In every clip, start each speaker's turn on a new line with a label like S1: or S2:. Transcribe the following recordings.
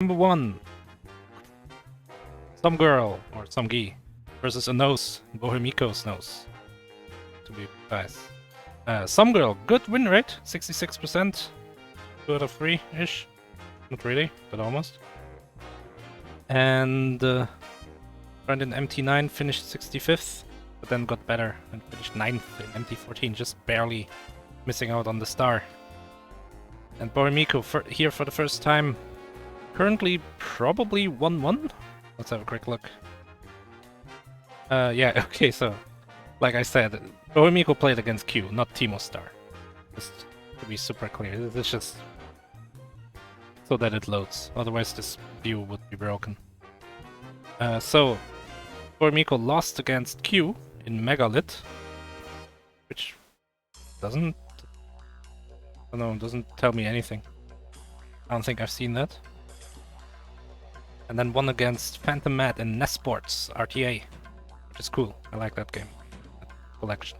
S1: Number 1. SomeGirl, or SomeGi, versus a nose, Bohemico's nose, to be precise. SomeGirl, good win rate, 66%, 2 out of 3-ish. Not really, but almost. And turned in MT9, finished 65th, but then got better and finished 9th in MT14, just barely missing out on the star. And Bohemico here for the first time, currently probably 1-1? Let's have a quick look. Yeah, okay, so, like I said, Bohemico played against Q, not Timo Star. Just to be super clear, it's just so that it loads, otherwise this view would be broken. So, Bohemico lost against Q in Megalith, which doesn't tell me anything. I don't think I've seen that. And then won against Phantom Mad in Nesports RTA, which is cool. I like that game. That collection.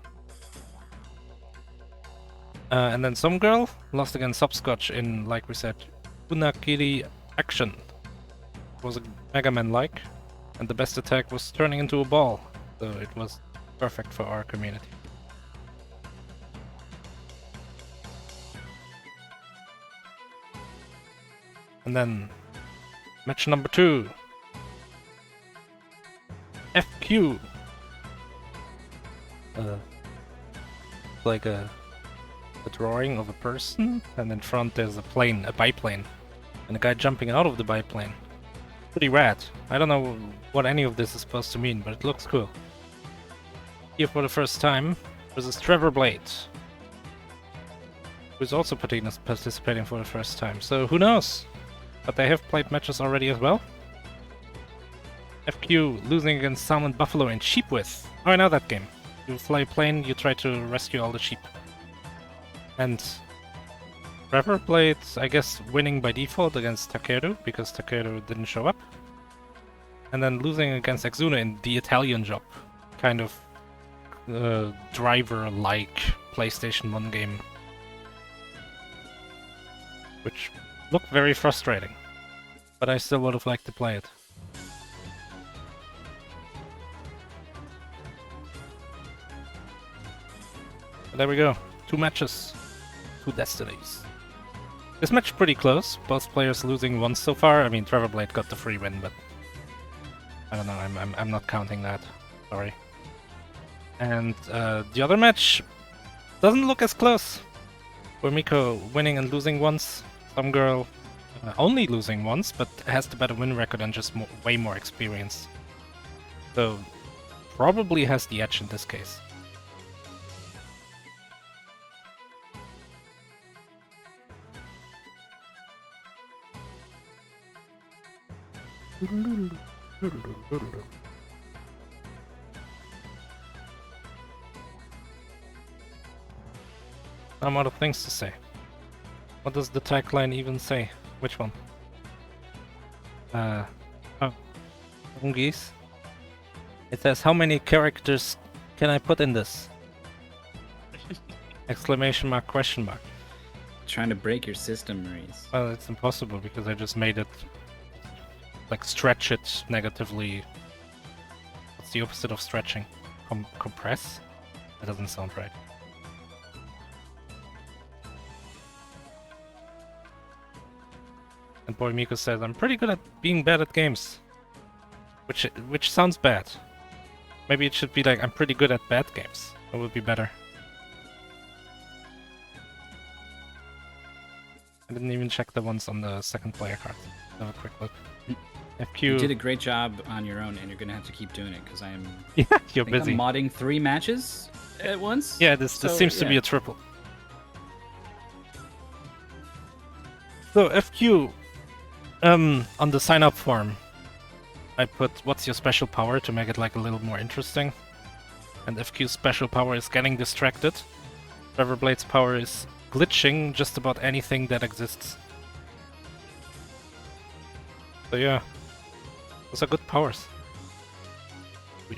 S1: And then SomeGirl lost against Subscotch in, like we said, Unakiri Action. It was a Mega Man-like, and the best attack was turning into a ball, so it was perfect for our community. And then match number 2. FQ. Like a drawing of a person, and in front there's a plane, a biplane, and a guy jumping out of the biplane. Pretty rad. I don't know what any of this is supposed to mean, but it looks cool. Here for the first time versus Trevor Blade, who's also participating for the first time, so who knows? But they have played matches already as well. FQ losing against Salmon Buffalo in Sheepwith. Oh, I know that game. You fly a plane, you try to rescue all the sheep. And Trevor played, I guess, winning by default against Takeru, because Takeru didn't show up. And then losing against Exuna in the Italian Job. Kind of driver-like PlayStation 1 game. Which looked very frustrating. But I still would have liked to play it. But there we go. 2 matches. 2 destinies. This match pretty close. Both players losing once so far. I mean, Trevor Blade got the free win, but I don't know. I'm not counting that. Sorry. And the other match doesn't look as close. Bohemico winning and losing once. SomeGirl only losing once, but has the better win record and just way more experience. So probably has the edge in this case. I'm out of things to say. What does the tagline even say? Which one? Oh, Geese. It says, how many characters can I put in this? Exclamation mark, question mark.
S2: Trying to break your system, Maurice.
S1: Well, it's impossible because I just made it, like, stretch it negatively. What's the opposite of stretching? Compress? That doesn't sound right. And Bohemico says, I'm pretty good at being bad at games. Which sounds bad. Maybe it should be like, I'm pretty good at bad games. That would be better. I didn't even check the ones on the second player card. Have a quick look. FQ.
S2: You did a great job on your own, and you're gonna have to keep doing it because I am.
S1: Yeah, you're busy.
S2: I'm modding 3 matches at once.
S1: Yeah, this seems to be a triple. So FQ, on the sign up form, I put what's your special power to make it like a little more interesting. And FQ's special power is getting distracted. Trevor Blade's power is glitching just about anything that exists. So yeah, those are good powers.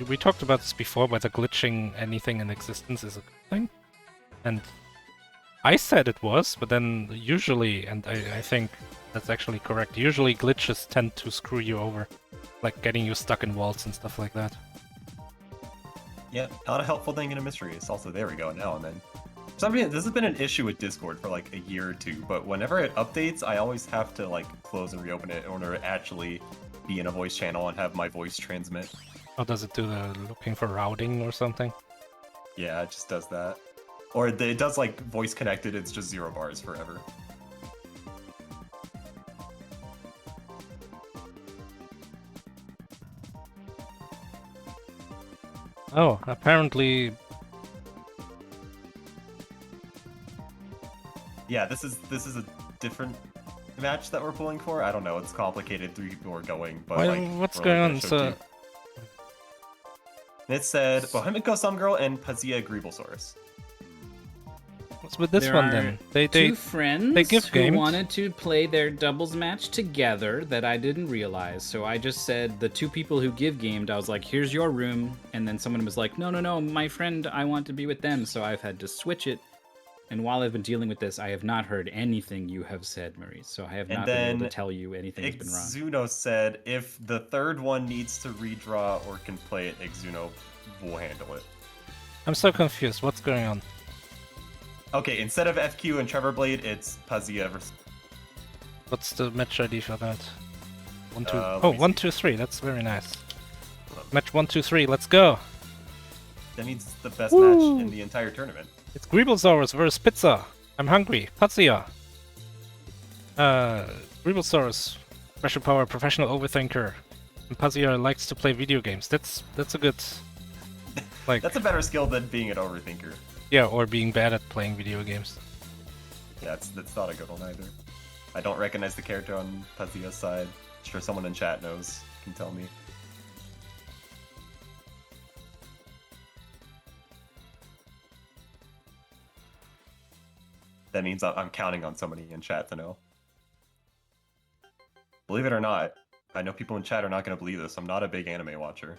S1: We talked about this before, whether glitching anything in existence is a good thing. And I said it was, but then usually, and I think that's actually correct, usually glitches tend to screw you over. Like getting you stuck in walls and stuff like that.
S3: Yeah, not a helpful thing in a mystery. It's also, there we go, now and then. For some reason, this has been an issue with Discord for like a year or two, but whenever it updates, I always have to like close and reopen it in order to actually be in a voice channel and have my voice transmit.
S1: Or does it do the looking for routing or something?
S3: Yeah, it just does that. Or it does like voice connected, it's just 0 bars forever.
S1: Oh, apparently...
S3: Yeah, this is a different match that we're pulling for. I don't know, it's complicated, 3 people are going, but
S1: Well,
S3: like...
S1: what's
S3: we're
S1: going
S3: only
S1: on?
S3: gonna show
S1: So...
S3: 2. It said Bohemico, SomeGirl, and Pazzia, Greeblesaurus.
S1: What's with this
S2: There
S1: one
S2: are
S1: then?
S2: Two friends
S1: they give
S2: who
S1: games.
S2: wanted to play their doubles match together that I didn't realize. So I just said the 2 people who give gamed, I was like, here's your room. And then someone was like, no, my friend, I want to be with them. So I've had to switch it. And while I've been dealing with this, I have not heard anything you have said, Maurice. So I have not been able to tell you anything has been wrong.
S3: Exuno said if the third one needs to redraw or can play it, Exuno will handle it.
S1: I'm so confused. What's going on?
S3: Okay, instead of FQ and Trevor Blade, it's Pazzia versus...
S1: What's the match ID for that? 1, 2...
S3: let
S1: oh,
S3: me
S1: 1,
S3: see.
S1: 2, 3. That's very nice. Match 1, 2, 3. Let's go.
S3: That means it's the best match in the entire tournament.
S1: It's Greeblesaurus versus Pizza. I'm hungry. Pazzia. Greeblesaurus, special power, professional overthinker. And Pazzia likes to play video games. That's a good, like,
S3: That's a better skill than being an overthinker.
S1: yeah, or being bad at playing video games.
S3: Yeah, that's not a good one either. I don't recognize the character on Pazzia's side. Sure, someone in chat knows, can tell me. That means I'm counting on somebody in chat to know. Believe it or not, I know people in chat are not going to believe this. I'm not a big anime watcher.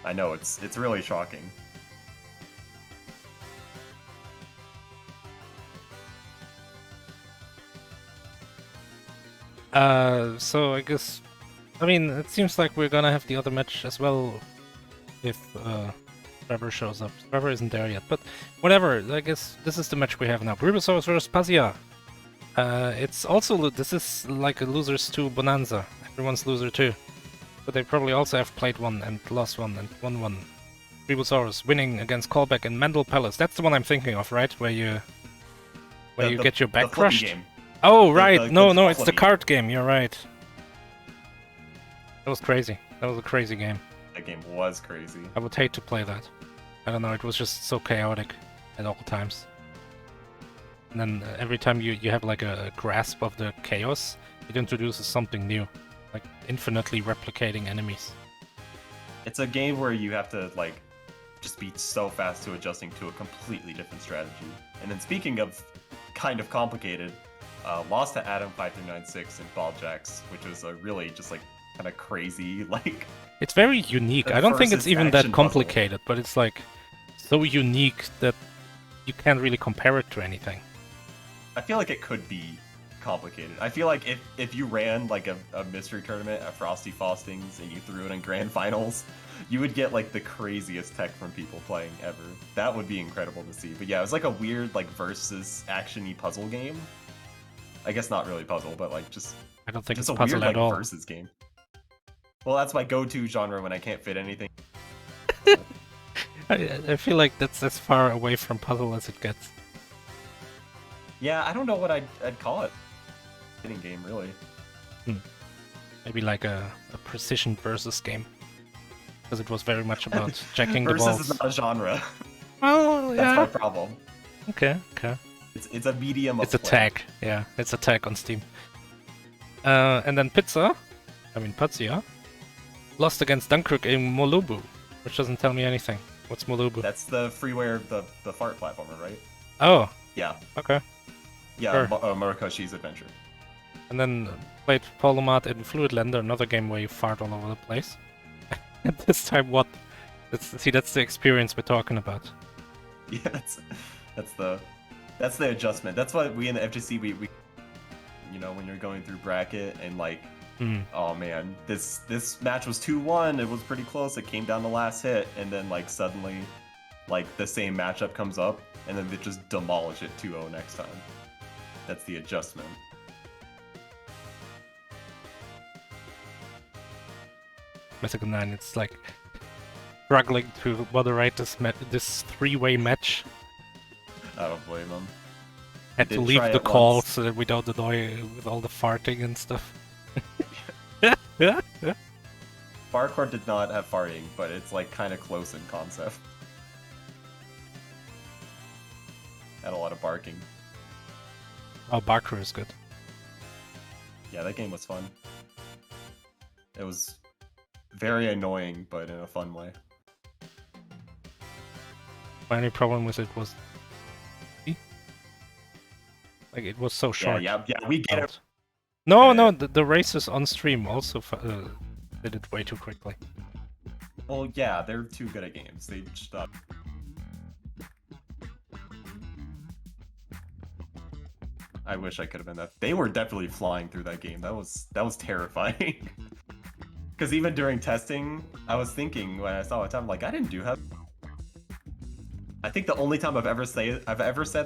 S3: I know, it's really shocking.
S1: So I guess, I mean, it seems like we're gonna have the other match as well if Trevor shows up. Trevor isn't there yet, but whatever. I guess this is the match we have now. Greeblesaurus versus Pazzia. It's also, this is like a losers 2 bonanza. Everyone's loser 2. But they probably also have played one and lost one and won one. Greeblesaurus winning against Callback in Mendel Palace. That's the one I'm thinking of, right? Where you get your back
S3: the flippy
S1: crushed.
S3: game.
S1: Oh, right.
S3: the
S1: No, it's the
S3: flippy.
S1: card game. You're right. That was crazy. That was a crazy game.
S3: That game was crazy.
S1: I would hate to play that. I don't know, it was just so chaotic at all times. And then every time you have like a grasp of the chaos, it introduces something new. Like infinitely replicating enemies.
S3: It's a game where you have to like just be so fast to adjusting to a completely different strategy. And then speaking of kind of complicated, lost to Adam 5396 in Ball Jacks, which was a really just like kind of crazy like.
S1: It's very unique.
S3: The
S1: I don't think
S3: versus
S1: it's even that
S3: action puzzle.
S1: complicated, but it's like so unique that you can't really compare it to anything.
S3: I feel like it could be complicated. I feel like if you ran like a mystery tournament at Frosty Faustings and you threw it in grand finals, you would get like the craziest tech from people playing ever. That would be incredible to see. But yeah, it was like a weird like versus action-y puzzle game. I guess not really puzzle, but like just
S1: I don't think
S3: just
S1: it's
S3: a
S1: puzzle
S3: weird
S1: at
S3: like
S1: all.
S3: versus game. Well, that's my go-to genre when I can't fit anything.
S1: I feel like that's as far away from puzzle as it gets.
S3: Yeah, I don't know what I'd call it. Hitting game, really.
S1: Maybe like a precision versus game. Because it was very much about checking the
S3: Versus
S1: balls.
S3: is not a genre.
S1: Well, yeah.
S3: That's my problem.
S1: Okay.
S3: It's a medium of
S1: It's a
S3: play.
S1: tag. Yeah, it's a tag on Steam. And then Pazzia, lost against Dunkirk in Molubu, which doesn't tell me anything. What's Molubu?
S3: That's the freeware, the fart platformer, right?
S1: Oh,
S3: Yeah.
S1: okay.
S3: Yeah,
S1: Sure.
S3: Murokoshi's Adventure.
S1: And then played Polomat in Fluidlander, another game where you fart all over the place. And this time what? That's the experience we're talking about.
S3: Yeah, that's the adjustment. That's what we in the FGC we when you're going through bracket and like, oh man, this match was 2-1. It was pretty close. It came down the last hit, and then like suddenly, like the same matchup comes up, and then they just demolish it 2-0 next time. That's the adjustment.
S1: Mythical 9, it's like struggling to moderate this three-way match.
S3: I don't blame them.
S1: Had to leave the call so that we don't annoy with all the farting and stuff.
S3: Farcore did not have farting, but it's like kind of close in concept. Had a lot of barking.
S1: Oh, Barker is good.
S3: Yeah, that game was fun. It was very annoying, but in a fun way.
S1: My only problem with it was... like, it was so short.
S3: Yeah, we get it.
S1: No, the races on stream also did it way too quickly.
S3: Well, yeah, they're too good at games. They stop. I wish I could have been that. They were definitely flying through that game. That was terrifying. Because even during testing, I was thinking when I saw it, I'm like, I didn't do have. I think the only time I've ever said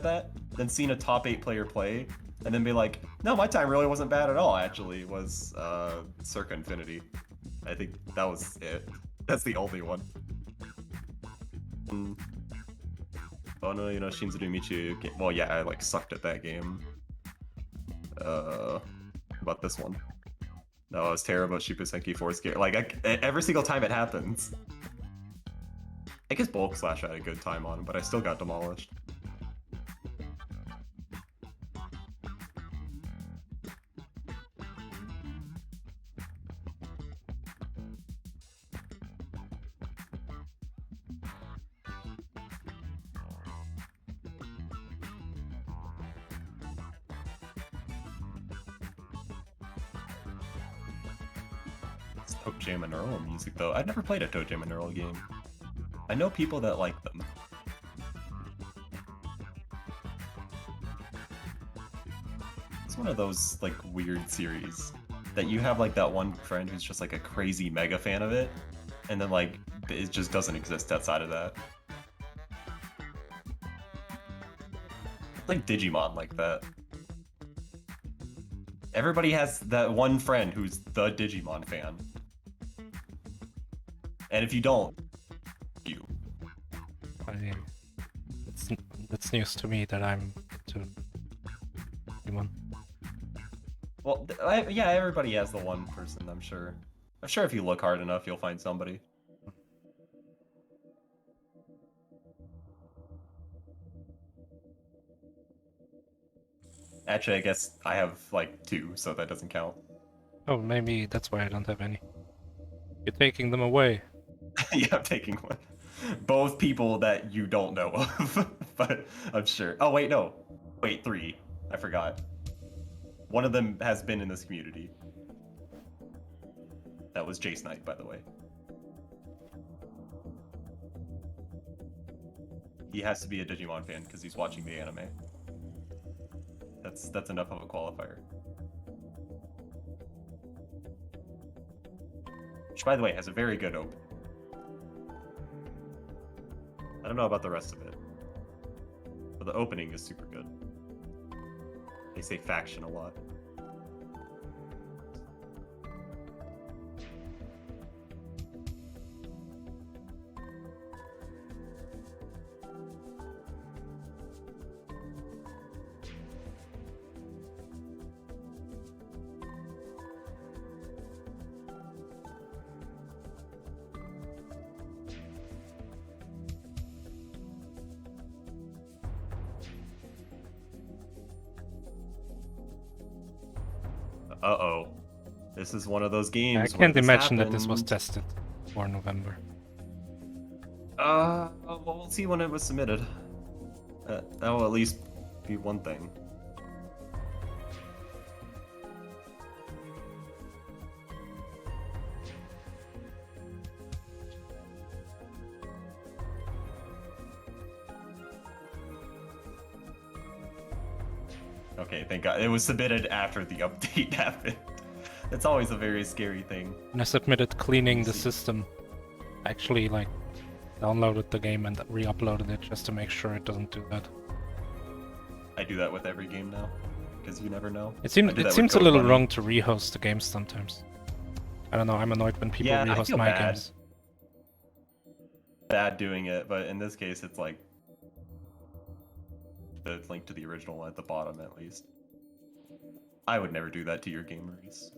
S3: that, then seen a top 8 player play, and then be like, no, my time really wasn't bad at all. Actually, was Circa Infinity. I think that was it. That's the only one. Oh no, Shinzuru Michu. Well, yeah, I like sucked at that game. About this one. No, I was terrible at Shippusenki Force Gear. Like, every single time it happens. I guess Bulk Slash had a good time on him, but I still got demolished. ToeJam and Earl music, though. I've never played a ToeJam and Earl game. I know people that like them. It's one of those, like, weird series that you have, like, that one friend who's just, like, a crazy mega fan of it, and then, like, it just doesn't exist outside of that. It's like Digimon like that. Everybody has that one friend who's the Digimon fan. And if you don't, you.
S1: It's news to me that I'm to Digimon.
S3: Well, yeah, everybody has the one person, I'm sure. I'm sure if you look hard enough, you'll find somebody. Actually, I guess I have, like, 2, so that doesn't count.
S1: Oh, maybe that's why I don't have any. You're taking them away.
S3: Yeah, I'm taking one. Both people that you don't know of, but I'm sure. Oh, wait, no. Wait, 3. I forgot. One of them has been in this community. That was Jace Knight, by the way. He has to be a Digimon fan because he's watching the anime. That's enough of a qualifier. Which, by the way, has a very good open. I don't know about the rest of it, but the opening is super good. They say faction a lot. Uh-oh. This is one of those games
S1: I
S3: where
S1: can't
S3: this
S1: imagine that this was
S3: happened.
S1: tested for November.
S3: Well, we'll see when it was submitted. That will at least be one thing. Okay, thank God. It was submitted after the update happened. It's always a very scary thing.
S1: And I submitted cleaning the
S3: See.
S1: system. I actually like downloaded the game and re-uploaded it just to make sure it doesn't do that.
S3: I do that with every game now, because you never know.
S1: It
S3: I do that with
S1: seems a
S3: Code
S1: little
S3: Bunny.
S1: wrong to rehost the games sometimes. I don't know, I'm annoyed when people
S3: Yeah, I
S1: rehost
S3: feel
S1: my
S3: bad.
S1: games.
S3: Bad doing it, but in this case, it's like the link to the original at the bottom at least. I would never do that to your game, Maurice.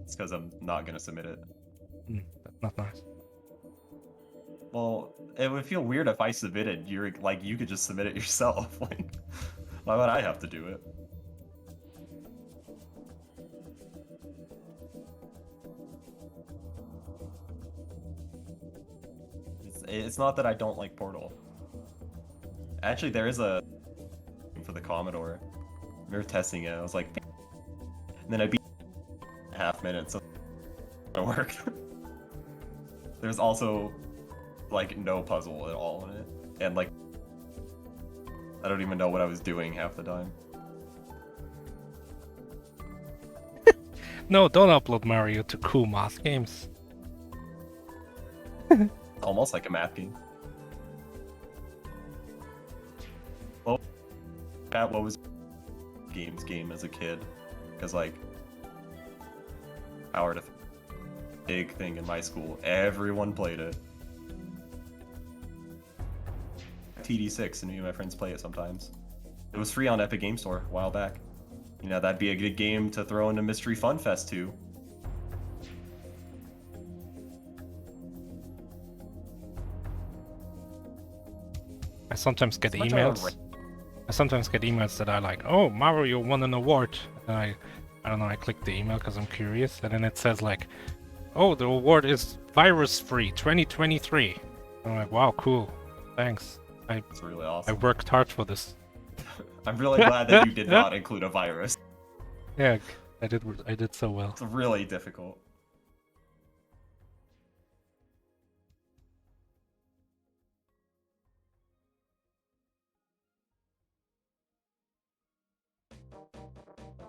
S3: It's because I'm not gonna submit it.
S1: That's not nice.
S3: Well, it would feel weird if I submitted. You're like, you could just submit it yourself. Like, why would I have to do it? It's not that I don't like Portal. Actually, there is a for the Commodore. We were testing it. I was like, and then I beat half minutes. So it don't work. There's also like no puzzle at all in it, and like I don't even know what I was doing half the time.
S1: No, don't upload Mario to cool math games.
S3: Almost like a math game. Well, Pat, what was game as a kid? Because like, Power Def big thing in my school. Everyone played it. TD6, and me and my friends play it sometimes. It was free on Epic Game Store a while back. You know, that'd be a good game to throw into Mystery Fun Fest too.
S1: I sometimes get
S3: It's much of a
S1: emails. I sometimes get emails that are like, "Oh, Mario won an award," and I don't know. I click the email because I'm curious, and then it says like, "Oh, the award is virus-free 2023." I'm like, "Wow, cool, thanks.
S3: It's really
S1: I
S3: awesome.
S1: worked hard for this."
S3: I'm really glad that you did not include a virus.
S1: Yeah, I did so well.
S3: It's really difficult.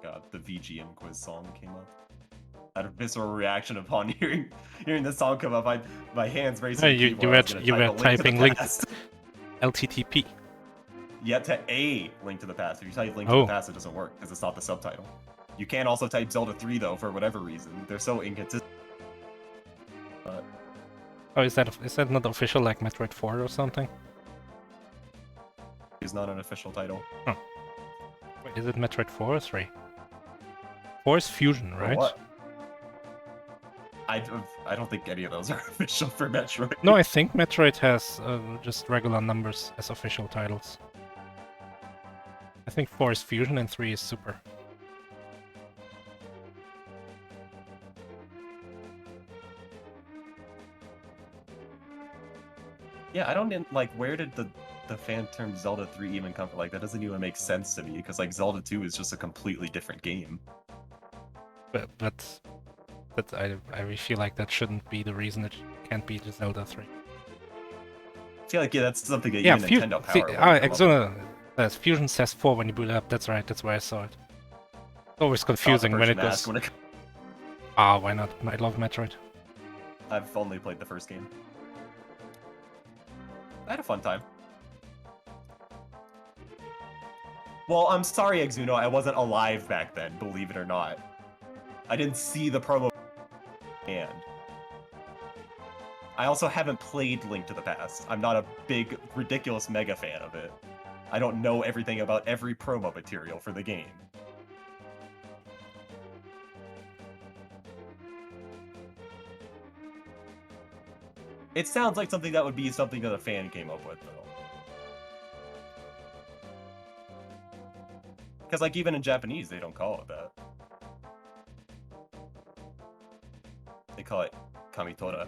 S3: God, the VGM quiz song came up. I had a visceral reaction upon hearing the song come up. My hands racing.
S1: Hey,
S3: the
S1: you
S3: keyboard. I was
S1: you
S3: gonna
S1: were
S3: type a
S1: typing
S3: to
S1: link
S3: the past.
S1: LTTP.
S3: Yeah, to a Link to the Past. If you type Link to
S1: Oh.
S3: the Past, it doesn't work because it's not the subtitle. You can also type Zelda 3 though, for whatever reason. They're so inconsistent. But
S1: Oh, is that not official like Metroid 4 or something?
S3: it's not an official title.
S1: Wait, is it Metroid 4 or 3? 4 is Fusion,
S3: For
S1: right?
S3: what? I don't think any of those are official for Metroid.
S1: No, I think Metroid has just regular numbers as official titles. I think 4 is Fusion and 3 is Super.
S3: Yeah, I don't like where did the fan term Zelda 3 even come from? Like that doesn't even make sense to me because like Zelda 2 is just a completely different game.
S1: But I really feel like that shouldn't be the reason it can't be the Zelda 3.
S3: I feel like yeah, that's something that
S1: Yeah,
S3: even Nintendo
S1: see,
S3: Power. wouldn't come up with.
S1: Fusion says 4 when you boot it up. That's right. That's where I saw it. It's always confusing when it
S3: Persian Mask
S1: goes.
S3: when it-
S1: Ah, why not? I love Metroid.
S3: I've only played the first game. I had a fun time. Well, I'm sorry, Exuno, I wasn't alive back then, believe it or not. I didn't see the promo and I also haven't played Link to the Past. I'm not a big, ridiculous mega fan of it. I don't know everything about every promo material for the game. It sounds like something that would be something that a fan came up with, though. Because, like, even in Japanese, they don't call it that. They call it Kamitora.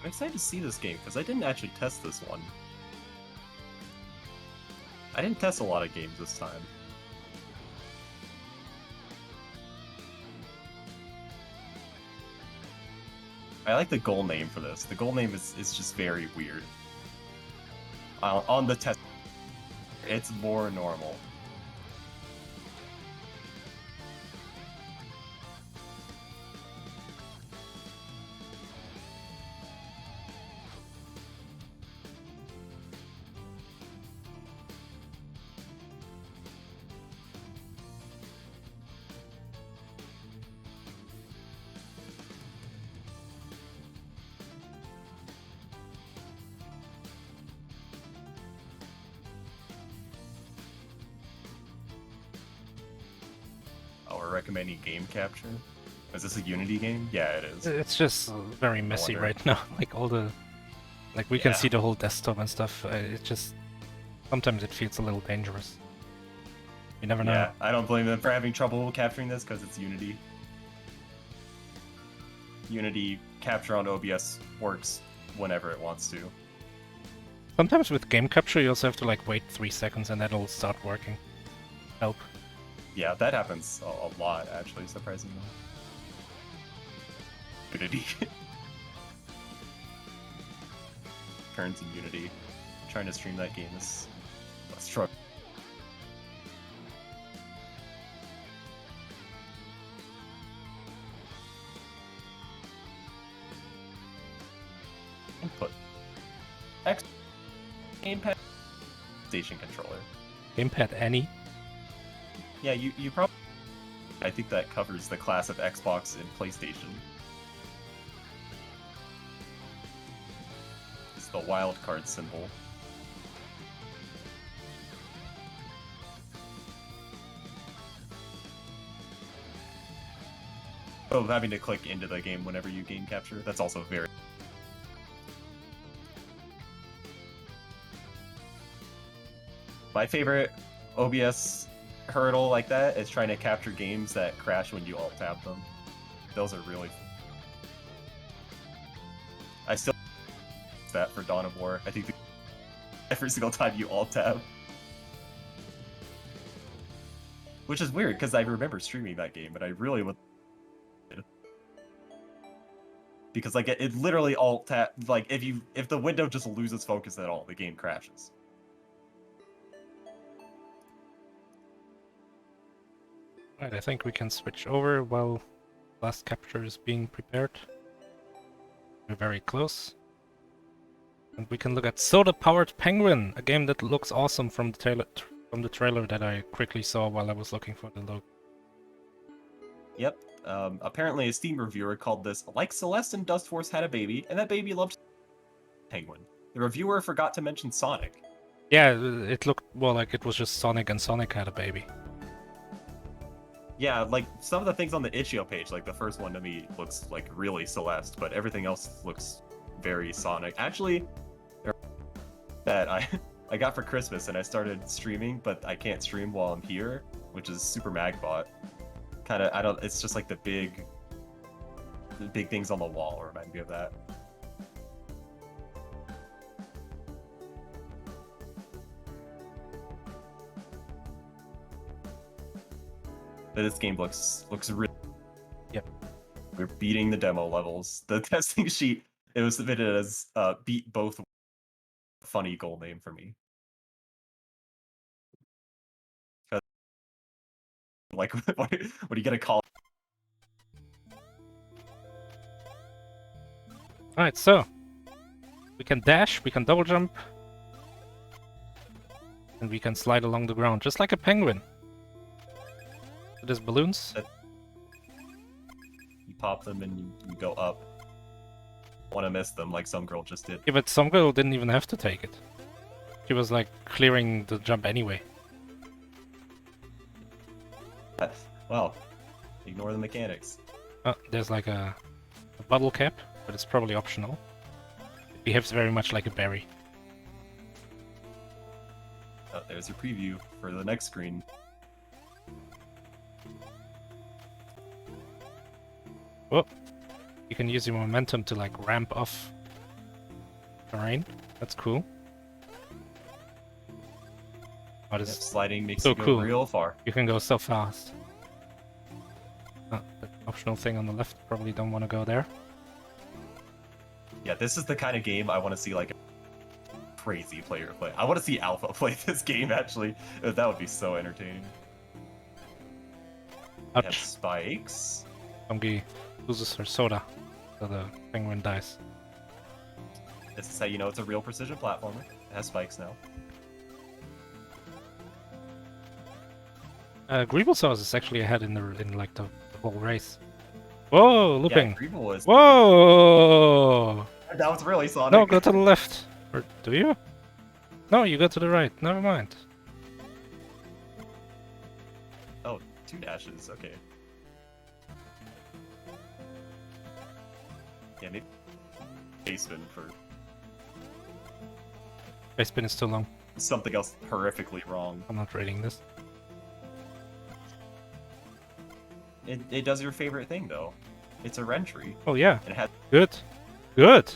S3: I'm excited to see this game because I didn't actually test this one. I didn't test a lot of games this time. I like the goal name for this. The goal name is just very weird. On the test, it's more normal. Recommending game capture. Is this a Unity game? Yeah, it is.
S1: It's just very messy right now. Like all the, like we can see the whole desktop and stuff. It just sometimes it feels a little dangerous. You never know.
S3: Yeah, I don't blame them for having trouble capturing this because it's Unity. Unity capture on OBS works whenever it wants to.
S1: Sometimes with game capture, you also have to like wait 3 seconds and that'll start working. Help.
S3: Yeah, that happens a lot, actually, surprisingly. Unity. Turns in Unity. Trying to stream that game is a struggle. Input. X. Gamepad. Station controller.
S1: Gamepad any?
S3: Yeah, you probably... I think that covers the class of Xbox and PlayStation. It's the wildcard symbol. Oh, having to click into the game whenever you game capture, that's also very... My favorite OBS hurdle like that is trying to capture games that crash when you alt-tab them. Those are really... I still that for Dawn of War. I think every single time you alt-tab. Which is weird, because I remember streaming that game, but I really would... Because like it literally alt-tab... Like if the window just loses focus at all, the game crashes.
S1: Right, I think we can switch over while last capture is being prepared. We're very close. And we can look at Soda Powered Penguin, a game that looks awesome from the trailer that I quickly saw while I was looking for the logo.
S3: Yep. Apparently a Steam reviewer called this like Celeste and Dust Force had a baby, and that baby loved Penguin. The reviewer forgot to mention Sonic.
S1: Yeah, it looked well like it was just Sonic and Sonic had a baby.
S3: Yeah, like some of the things on the itch.io page, like the first one to me looks like really Celeste, but everything else looks very Sonic. Actually, that I got for Christmas and I started streaming, but I can't stream while I'm here, which is Super Magbot. It's just like the big things on the wall remind me of that. But this game looks really...
S1: Yep.
S3: We're beating the demo levels. The testing sheet, it was submitted as beat both. Funny goal name for me. Like, what are you gonna call?
S1: Alright, so we can dash, we can double jump, and we can slide along the ground, just like a penguin. There's balloons.
S3: You pop them and you go up. Want to miss them like SomeGirl just did.
S1: Yeah, but SomeGirl didn't even have to take it. She was like clearing the jump anyway.
S3: Well, ignore the mechanics.
S1: Oh, there's like a bottle cap, but it's probably optional. It behaves very much like a berry.
S3: Oh, there's a preview for the next screen.
S1: Oh, you can use your momentum to like ramp off terrain. That's cool. Oh,
S3: Yep,
S1: this is
S3: sliding makes
S1: so
S3: you go
S1: cool.
S3: real far.
S1: You can go so fast. The optional thing on the left, probably don't want to go there.
S3: Yeah, this is the kind of game I want to see like a crazy player play. I want to see Alpha play this game actually. That would be so entertaining. We have
S1: Ouch.
S3: spikes.
S1: Somebody loses her soda, so the penguin dies.
S3: This is how you know it's a real precision platformer. It has spikes now.
S1: Greeblesaurus is actually ahead in like the whole race. Whoa, looping.
S3: Yeah, Greeble was.
S1: Whoa!
S3: That was really Sonic.
S1: No, go to the left. Or do you? No, you go to the right. Never mind.
S3: Oh, 2 dashes. Okay. Yeah, maybe base spin for
S1: Base spin is too long.
S3: something else horrifically wrong.
S1: I'm not rating this.
S3: It does your favorite thing though. It's a Rentry.
S1: Oh yeah,
S3: It has
S1: good. Good.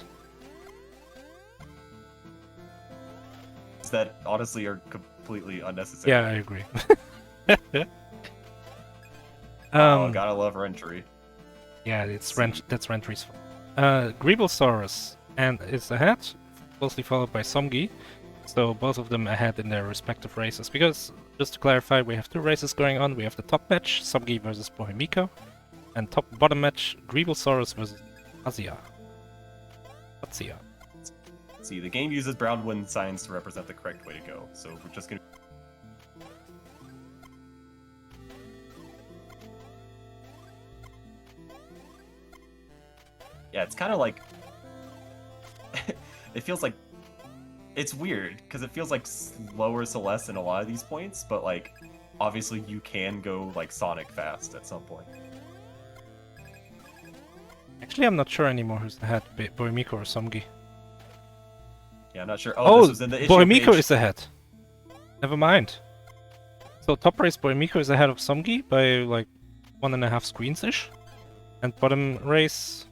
S3: that honestly are completely unnecessary.
S1: Yeah, I agree.
S3: Oh, gotta love Rentry.
S1: Yeah, that's Rentry's fault. Greeblesaurus and is ahead, closely followed by SomeGirl. So both of them ahead in their respective races. Because, just to clarify, we have 2 races going on. We have the top match, SomeGirl versus Bohemico, and top-bottom match, Greeblesaurus versus Pazzia. Pazzia.
S3: See, the game uses brown wind signs to represent the correct way to go. So we're just gonna. Yeah, it's kind of like. It feels like. It's weird because it feels like slower Celeste in a lot of these points, but like, obviously you can go like Sonic fast at some point.
S1: Actually, I'm not sure anymore who's ahead, Bohemico or SomeGirl.
S3: Yeah, I'm not sure.
S1: Oh,
S3: this was in the issue
S1: Bohemico
S3: page.
S1: is ahead. Never mind. So top race Bohemico is ahead of SomeGirl by like 1.5 screens ish, and bottom race.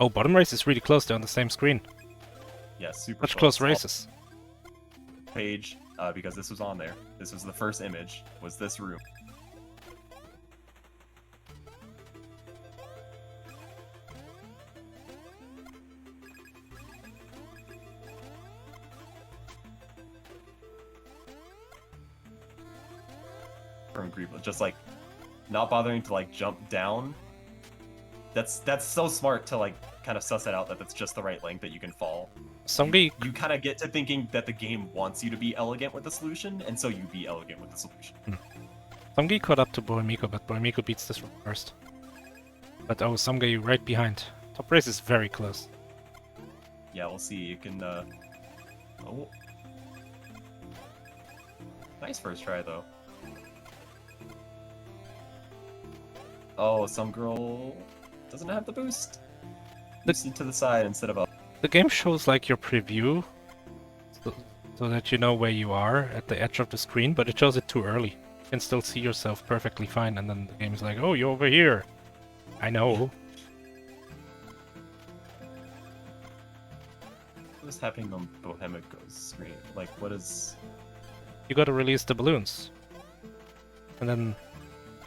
S1: Oh, bottom race is really close. They're on the same screen.
S3: Yeah, super
S1: Such close races.
S3: Page, because this was on there. This was the first image. Was this room? From Greeble, just like not bothering to like jump down. That's so smart to like kind of suss it out that that's just the right length that you can fall.
S1: SomeGirl.
S3: You kind of get to thinking that the game wants you to be elegant with the solution, and so you be elegant with the solution.
S1: SomeGirl caught up to Bohemico, but Bohemico beats this one first. But oh, SomeGirl right behind. Top race is very close.
S3: Yeah, we'll see. You can. Oh, nice first try though. Oh, SomeGirl doesn't have the boost. Boosted to the side instead of up.
S1: The game shows like your preview, so that you know where you are at the edge of the screen, but it shows it too early. You can still see yourself perfectly fine, and then the game is like, oh, you're over here. I know.
S3: What's happening on Bohemico's screen? Like, what is...
S1: You gotta release the balloons. And then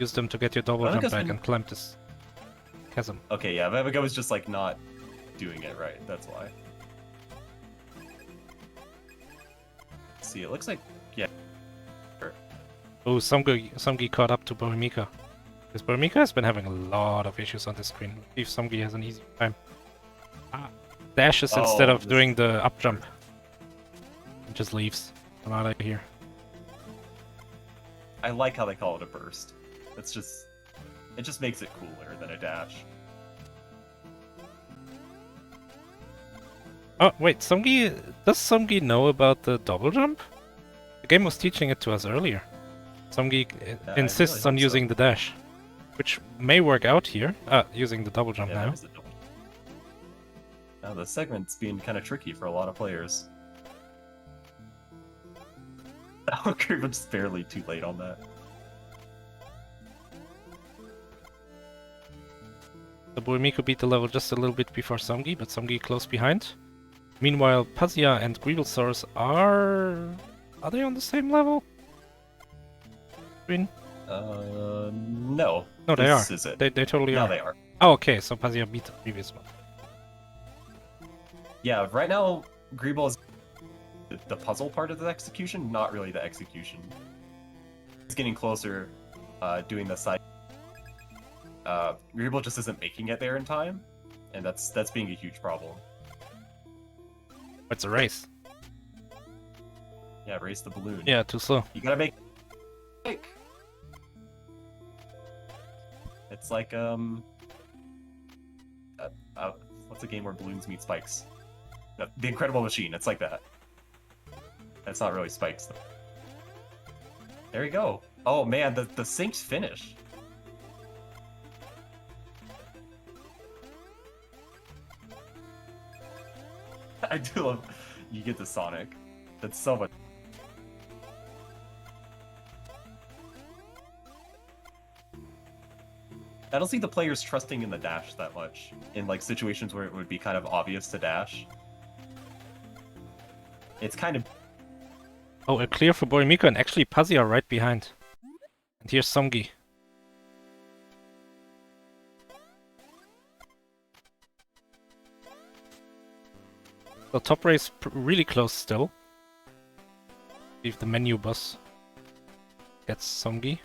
S1: use them to get your double jump
S3: Bohemico's
S1: back
S3: been-
S1: and climb this chasm.
S3: Okay, yeah, Bohemico was just, like, not doing it right. That's why. See, it looks like... Yeah.
S1: Oh, SomeGirl caught up to Bohemico. Because Bohemico has been having a lot of issues on this screen. If SomeGirl has an easy time. Dashes instead
S3: Oh,
S1: of
S3: this-
S1: doing the up jump. It just leaves. I'm out of here.
S3: I like how they call it a burst. It's just... It just makes it cooler than a dash.
S1: Oh, wait, does SomeGirl know about the double jump? The game was teaching it to us earlier. SomeGirl
S3: I
S1: insists
S3: really
S1: on
S3: hope so.
S1: using the dash, which may work out here. Using the double jump
S3: Yeah,
S1: now.
S3: there's a double. Now, the segment's being kind of tricky for a lot of players. Oh, we're just barely too late on that.
S1: The Bohemico beat the level just a little bit before SomeGirl, but SomeGirl close behind. Meanwhile, Pazzia and Greeblesaurus are they on the same level? Green?
S3: No.
S1: No, they are.
S3: This is it.
S1: They totally
S3: Now
S1: are.
S3: they are.
S1: Oh, okay, so Pazzia beat the previous one.
S3: Yeah, right now, Greeble is the puzzle part of the execution, not really the execution. He's getting closer, doing the side. Greeble just isn't making it there in time, and that's being a huge problem.
S1: It's a race.
S3: Yeah, raise the balloon.
S1: Yeah, too slow.
S3: You gotta make. It's like what's a game where balloons meet spikes? The Incredible Machine. It's like that. That's not really spikes though. There you go. Oh man, the sync's finished. I do love you get the Sonic. That's so much. I don't see the players trusting in the dash that much in like situations where it would be kind of obvious to dash. It's kind of
S1: Oh, a clear for Bohemico and actually Pazzia right behind. And here's SomeGirl. So top race really close still. If the menu boss gets SomeGirl.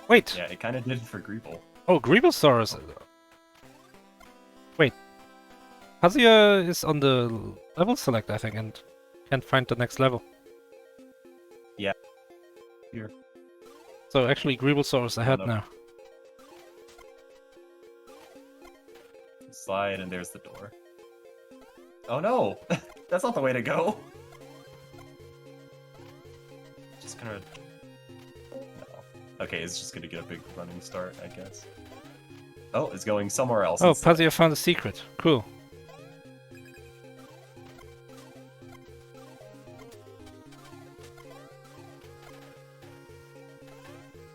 S1: Wait!
S3: yeah, it kind of did for Greeble.
S1: Oh, Greeblesaurus. Wait. Pazzia is on the level select, I think, and can't find the next level.
S3: Yeah. Here.
S1: So actually Greeblesaurus ahead
S3: no.
S1: now.
S3: Slide and there's the door. Oh no! That's not the way to go! Just gonna... No. Okay, it's just gonna get a big running start, I guess. Oh, it's going somewhere else.
S1: Oh,
S3: instead.
S1: Pazzia found a secret. Cool.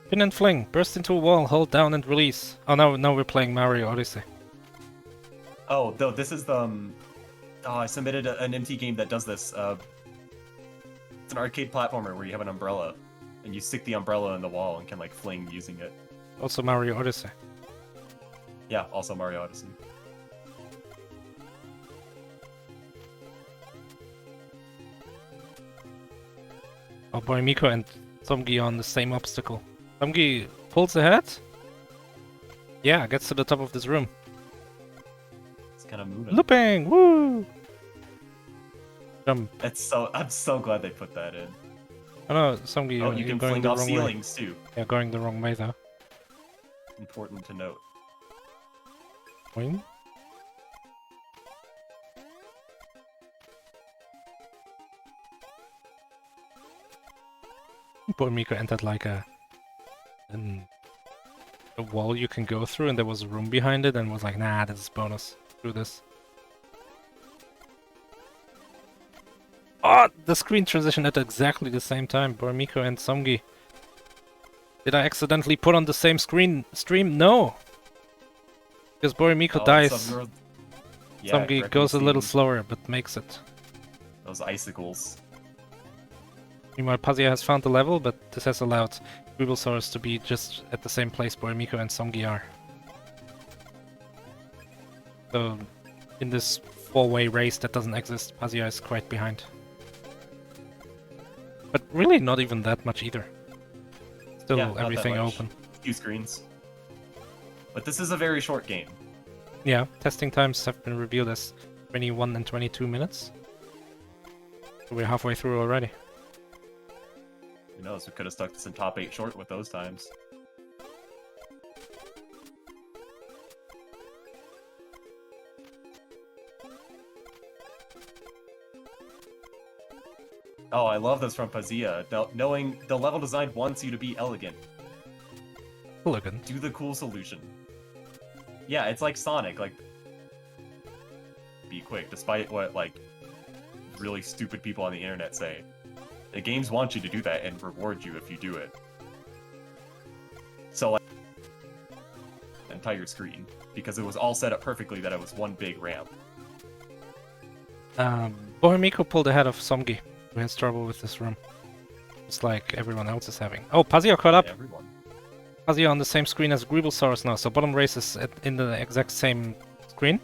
S1: Pin and fling. Burst into a wall. Hold down and release. Oh, now we're playing Mario Odyssey.
S3: Oh, though this is the... Oh, I submitted an MT game that does this. It's an arcade platformer where you have an umbrella, and you stick the umbrella in the wall and can like fling using it.
S1: Also Mario Odyssey.
S3: Yeah, also Mario Odyssey.
S1: Oh, Bohemico and SomeGirl on the same obstacle. SomeGirl pulls ahead. Yeah, gets to the top of this room.
S3: It's kind of moving.
S1: Looping! Woo! Jump.
S3: I'm so glad they put that in.
S1: Oh no, SomeGirl,
S3: Oh, you
S1: you're
S3: can
S1: going
S3: fling
S1: the
S3: off
S1: wrong way.
S3: ceilings too.
S1: Yeah, going the wrong way though.
S3: Important to note.
S1: Wing? Bohemico entered like a wall you can go through, and there was a room behind it, and was like, nah, this is bonus. Do this. Oh, the screen transition at exactly the same time. Bohemico and SomeGirl. Did I accidentally put on the same stream? No! Because Bohemico dies.
S3: Yeah,
S1: SomeGirl goes a
S3: correctly
S1: little
S3: seen
S1: slower, but makes it.
S3: those icicles.
S1: Meanwhile, Pazzia has found the level, but this has allowed Greeblesaurus to be just at the same place Bohemico and SomeGirl are. So, in this four-way race that doesn't exist, Pazzia is quite behind. But really not even that much either. Still
S3: Yeah, not that
S1: everything
S3: much.
S1: open.
S3: Few screens. But this is a very short game.
S1: Yeah, testing times have been revealed as 21 and 22 minutes. So we're halfway through already.
S3: Who knows? We could have stuck this in top 8 short with those times. Oh, I love this from Pazzia. Knowing the level design wants you to be elegant.
S1: Elegant.
S3: Do the cool solution. Yeah, it's like Sonic, like... Be quick, despite what, like, really stupid people on the internet say. The games want you to do that and reward you if you do it. So, like... Entire screen. Because it was all set up perfectly that it was one big ramp.
S1: Bohemico pulled ahead of SomeGirl, who has trouble with this room. Just like everyone else is having. Oh, Pazzia caught up!
S3: Everyone.
S1: Pazzia on the same screen as Greeblesaurus now, so bottom race is in the exact same screen.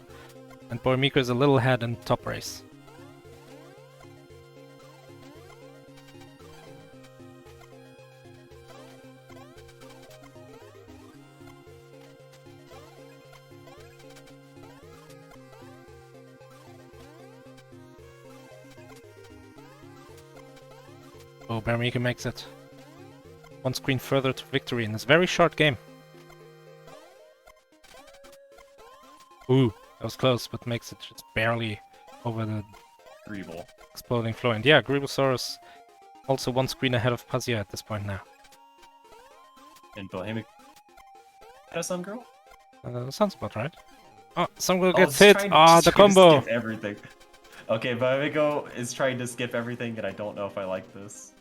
S1: And Bohemico is a little ahead in top race. Oh, Bohemico makes it. One screen further to victory in this very short game. Ooh, that was close, but makes it just barely over the
S3: Greeble.
S1: exploding floor. And yeah, Greeblesaurus also one screen ahead of Pazzia at this point now.
S3: And Bohemico. SomeGirl?
S1: Sounds about right. Oh, SomeGirl
S3: Oh,
S1: gets
S3: it's
S1: hit!
S3: trying-
S1: Ah,
S3: it's
S1: the
S3: trying to
S1: combo!
S3: skip everything. Okay, Bohemico is trying to skip everything, and I don't know if I like this.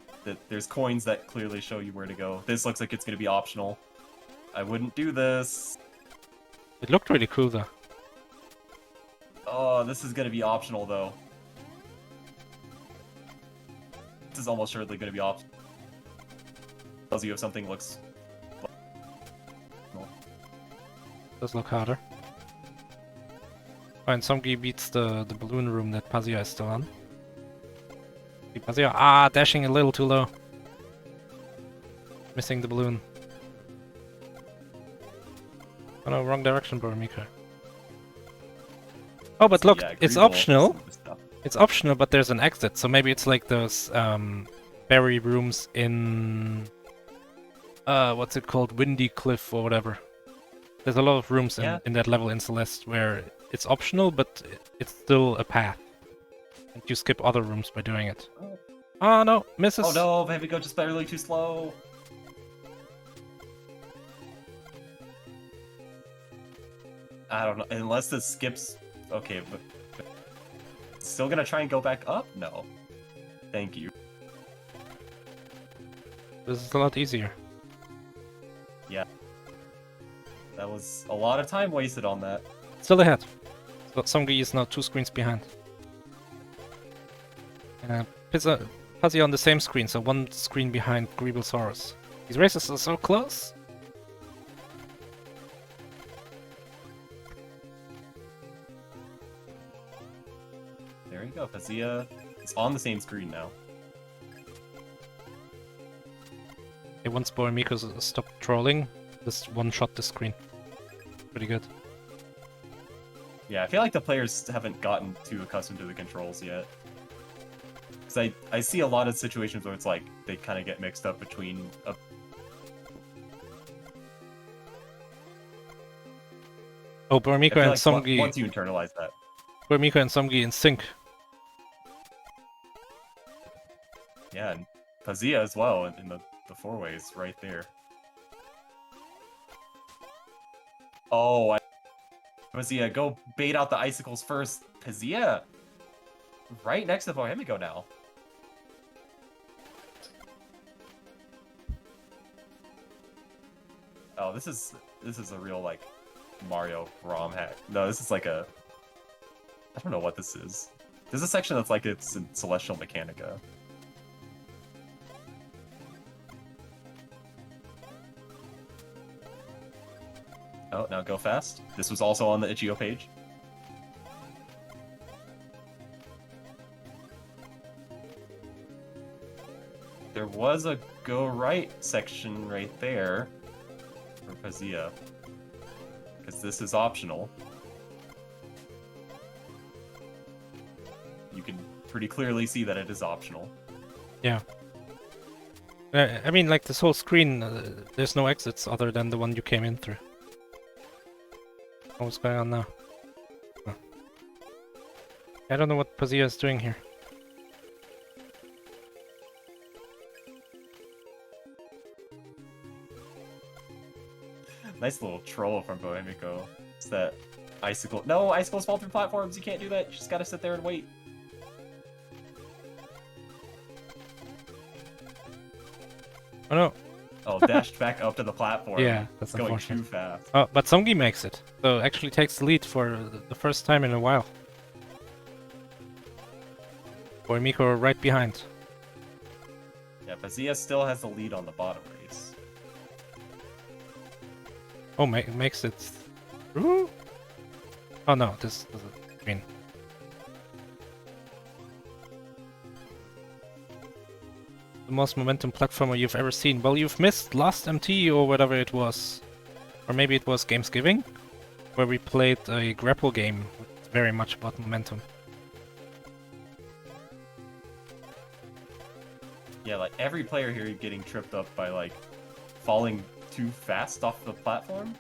S3: There's coins that clearly show you where to go. This looks like it's going to be optional. I wouldn't do this.
S1: It looked really cool though.
S3: Oh, this is going to be optional, though. This is almost surely going to be optional. Tells you if something looks...
S1: Does look harder. Oh, and SomeGirl beats the balloon room that Pazzia is still on. See Pazzia, dashing a little too low. Missing the balloon. Oh no, wrong direction, Bohemico. Oh, but look,
S3: Yeah,
S1: it's
S3: Greeble
S1: optional.
S3: is the stuff.
S1: It's optional, but there's an exit, so maybe it's like those berry rooms in what's it called, Windy Cliff or whatever. There's a lot of rooms
S3: Yeah.
S1: in that level in Celeste where it's optional, but it's still a path, and you skip other rooms by doing it. Oh no, misses.
S3: Oh no, Bohemico just barely too slow. I don't know, unless this skips... Okay, but... Still gonna try and go back up? No. Thank you.
S1: This is a lot easier.
S3: That was a lot of time wasted on that.
S1: Still ahead. So SomeGirl is now 2 screens behind. Pazzia on the same screen, so 1 screen behind Greeblesaurus. These races are so close.
S3: There you go, Pazzia is on the same screen now.
S1: Okay, once Bohemico stopped trolling, just one-shot the screen. Pretty good.
S3: Yeah, I feel like the players haven't gotten too accustomed to the controls yet. Because I see a lot of situations where it's like, they kind of get mixed up between...
S1: Oh,
S3: I
S1: Bohemico
S3: feel
S1: and
S3: like
S1: SomeGirl.
S3: once you internalize that.
S1: Bohemico and SomeGirl in sync.
S3: Yeah, and Pazzia as well in the 4-ways right there. Oh, Pazzia, go bait out the icicles first. Pazzia, right next to Bohemico now. Oh, this is a real like Mario ROM hack. No, this is like a... I don't know what this is. There's a section that's like it's in Celestial Mechanica. Oh, now go fast. This was also on the itch.io page. There was a go right section right there for Pazzia. Because this is optional. You can pretty clearly see that it is optional.
S1: Yeah. I mean, like this whole screen, there's no exits other than the one you came in through. What's going on now? Huh. I don't know what Pazzia is doing here.
S3: Nice little troll from Bohemico. It's that icicle. No, icicles fall through platforms. You can't do that. You just gotta sit there and wait.
S1: Oh no.
S3: Oh, dashed back up to the platform.
S1: Yeah, that's
S3: it's going
S1: unfortunate.
S3: too fast.
S1: Oh, but SomeGirl makes it. So actually takes the lead for the first time in a while. Bohemico are right behind.
S3: Yeah, Pazzia still has the lead on the bottom race.
S1: Oh, makes it through? Oh no, this is green. The most momentum platformer you've ever seen. Well, you've missed last MT or whatever it was. Or maybe it was Gamesgiving, where we played a grapple game with very much about momentum.
S3: Yeah, like every player here getting tripped up by like falling too fast off the platform.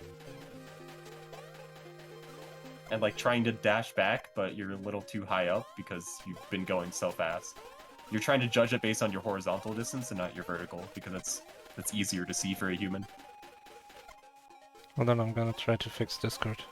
S3: And like trying to dash back, but you're a little too high up because you've been going so fast. You're trying to judge it based on your horizontal distance and not your vertical, because that's easier to see for a human.
S1: Hold on, I'm gonna try to fix Discord.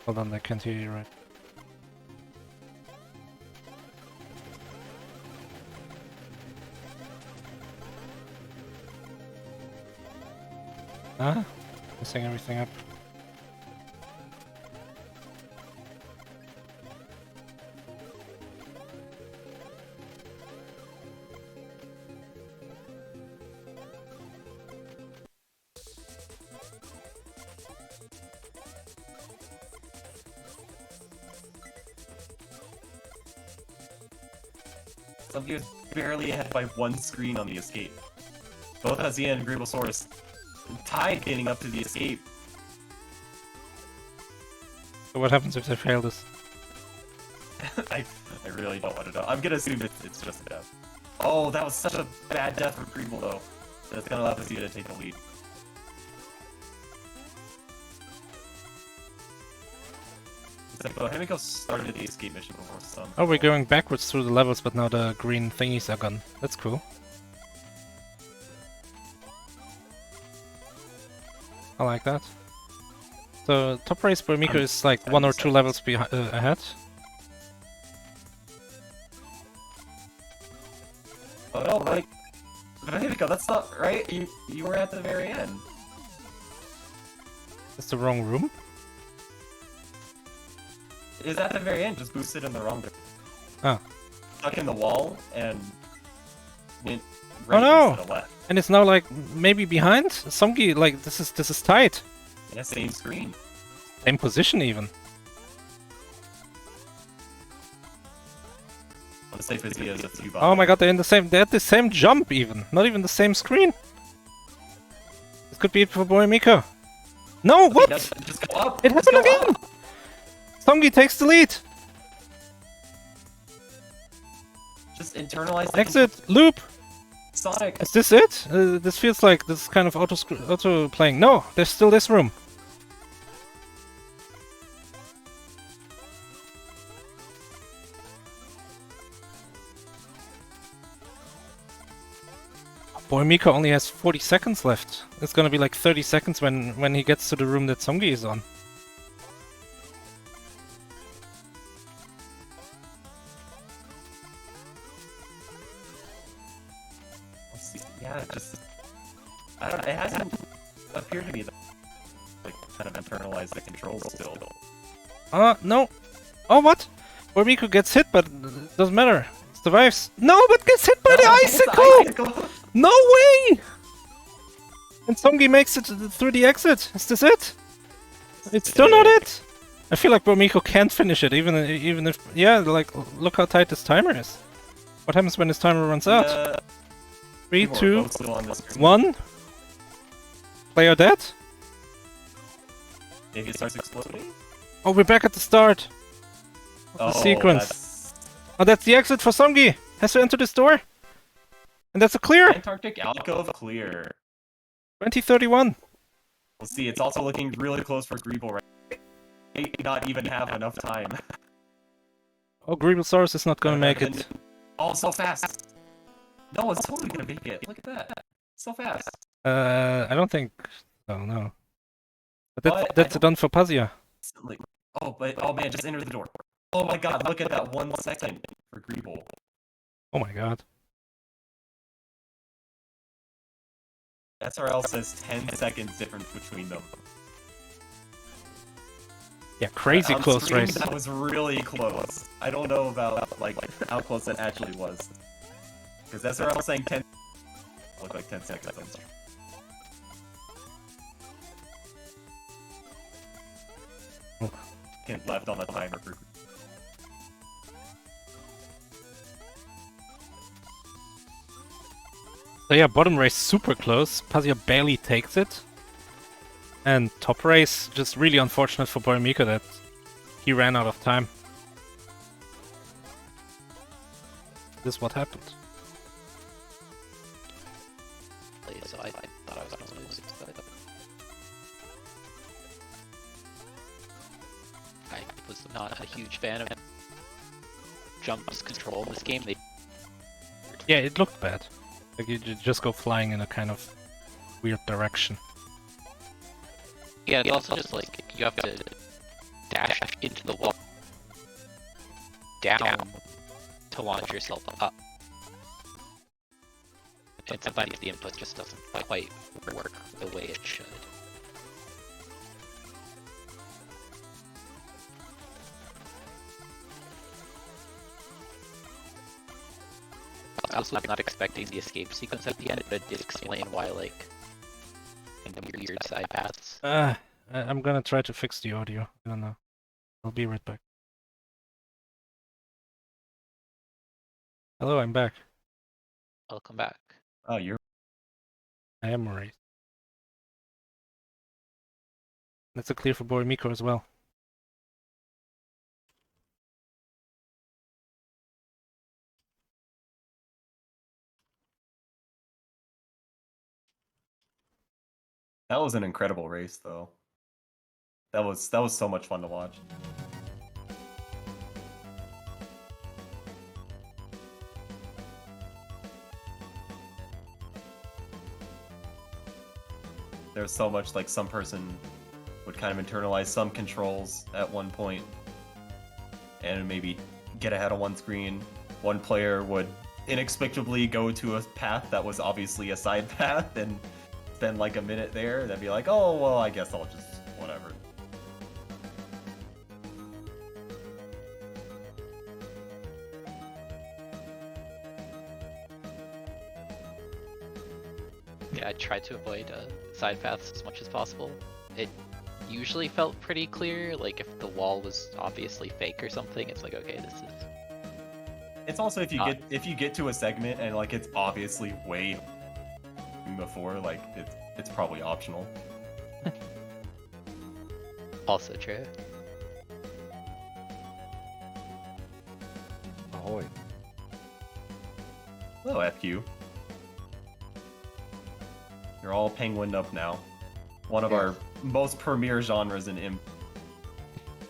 S1: Hold on, I can't hear you right. Ah, messing everything up.
S3: Somebody was barely ahead by one screen on the escape. Both Pazzia and Greeblesaurus tied getting up to the escape.
S1: So what happens if they fail this?
S3: I really don't want to know. I'm gonna assume it's just a death. Oh, that was such a bad death for Greeble though. That's gonna allow Pazzia to take the lead. Except Bohemico started the escape mission before some.
S1: Oh, we're going backwards through the levels, but now the green thingies are gone. That's cool. I like that. So top race Bohemico is like 1 or 2 levels ahead.
S3: Oh no, like Bohemico, that's not right. You were at the very end.
S1: That's the wrong room.
S3: It was at the very end, just boosted in the wrong direction.
S1: Oh.
S3: Stuck in the wall and went
S1: Oh
S3: right
S1: no!
S3: instead of left.
S1: And it's now like maybe behind? SomeGirl, like this is tight.
S3: Yeah, same screen.
S1: Same position even.
S3: On the safe as he is a few
S1: Oh my god, they're at the same jump even. Not even the same screen. This could be it for Bohemico. No, what?
S3: Just go up!
S1: It
S3: Just
S1: happened
S3: go
S1: again!
S3: up.
S1: SomeGirl takes the lead.
S3: Just internalize the
S1: Exit, loop.
S3: Sonic.
S1: Is this it? This feels like this is kind of auto playing. No, there's still this room. Bohemico only has 40 seconds left. It's gonna be like 30 seconds when he gets to the room that SomeGirl is on.
S3: Yeah, I don't know, it hasn't appeared to me that like kind of internalize the controls still.
S1: No. Oh, what? Bohemico gets hit, but it doesn't matter. Survives. No, but gets hit by the icicle! No way! And SomeGirl makes it through the exit. Is this it? It's still not it. I feel like Bohemico can't finish it, even if yeah, like look how tight this timer is. What happens when this timer runs out? 3, 2, 1. Player dead?
S3: Maybe it starts exploding?
S1: Oh, we're back at the start of the sequence. Oh, that's the exit for SomeGirl. Has to enter this door. And that's a clear.
S3: Antarctic alcove clear.
S1: 2031.
S3: We'll see, it's also looking really close for Greeble right. May not even have enough time.
S1: Oh, Greeblesaurus is not gonna make it.
S3: Oh, so fast! No, it's totally gonna make it. Look at that. So fast.
S1: I don't think. Oh no. But that's done for Pazzia.
S3: Like, Oh man, just enter the door. Oh my god, look at that 1 second for Greeble.
S1: Oh my god.
S3: SRL says 10 seconds difference between them.
S1: Yeah, crazy
S3: On
S1: close
S3: screen,
S1: race.
S3: That was really close. I don't know about like how close that actually was. Because SRL saying 10 looked like 10 seconds. I'm sorry. Hint left on the timer for
S1: So yeah, bottom race super close. Pazzia barely takes it. And top race, just really unfortunate for Bohemico that he ran out of time. This is what happened.
S4: So I thought I was going to lose, but I was not a huge fan of Jump's control in this game.
S1: Yeah, it looked bad. Like you just go flying in a kind of weird direction.
S4: Yeah, it's also just like you have to dash into the wall down to launch yourself up. And sometimes the input just doesn't quite work the way it should. I was not expecting the escape sequence at the end, but it did explain why, like, weird side paths.
S1: I'm gonna try to fix the audio. I don't know. I'll be right back. Hello, I'm back.
S4: Welcome back.
S3: Oh, you're
S1: I am right. That's a clear for Bohemico as well.
S3: that was an incredible race though. That was so much fun to watch. There's so much like some person would kind of internalize some controls at one point and maybe get ahead on one screen. One player would inexplicably go to a path that was obviously a side path and spend like a minute there and then be like, oh, well, I guess I'll just whatever.
S4: Yeah, I tried to avoid side paths as much as possible. It usually felt pretty clear, like if the wall was obviously fake or something, it's like, okay, this is...
S3: It's also if you get to a segment and like it's obviously way before, like it's probably optional.
S4: Also true.
S5: Ahoy.
S3: Hello, FQ. You're all penguined up now. One of our most premier genres in imp.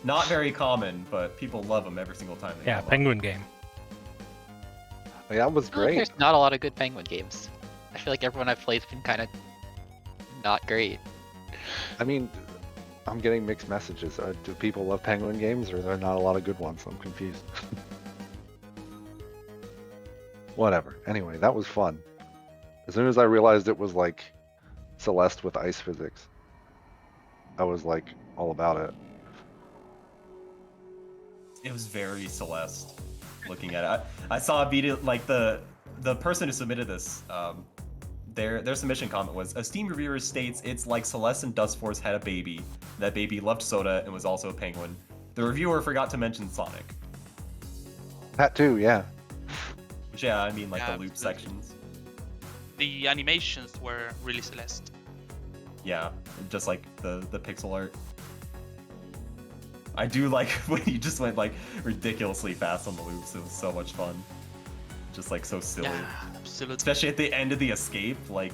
S3: Not very common, but people love them every single time they
S1: Yeah,
S3: come up.
S1: penguin game.
S5: Yeah, that was
S4: I feel like
S5: great.
S4: there's not a lot of good Penguin games. I feel like everyone I've played's been kind of not great.
S5: I mean, I'm getting mixed messages. Do people love Penguin games, or are there not a lot of good ones? I'm confused. Whatever. Anyway, that was fun. As soon as I realized it was like Celeste with ice physics, I was like all about it.
S3: It was very Celeste. Looking at it, I saw a video like the person who submitted this. Their submission comment was: a Steam reviewer states it's like Celeste and Dustforce had a baby. That baby loved soda and was also a penguin. The reviewer forgot to mention Sonic.
S5: That too, yeah.
S3: Which, yeah, I mean like
S6: Yeah,
S3: the loop
S6: absolutely.
S3: sections.
S6: The animations were really Celeste.
S3: Yeah, just like the pixel art. I do like when you just went like ridiculously fast on the loops. It was so much fun. Just like so silly.
S6: Yeah, absolutely.
S3: Especially at the end of the escape, like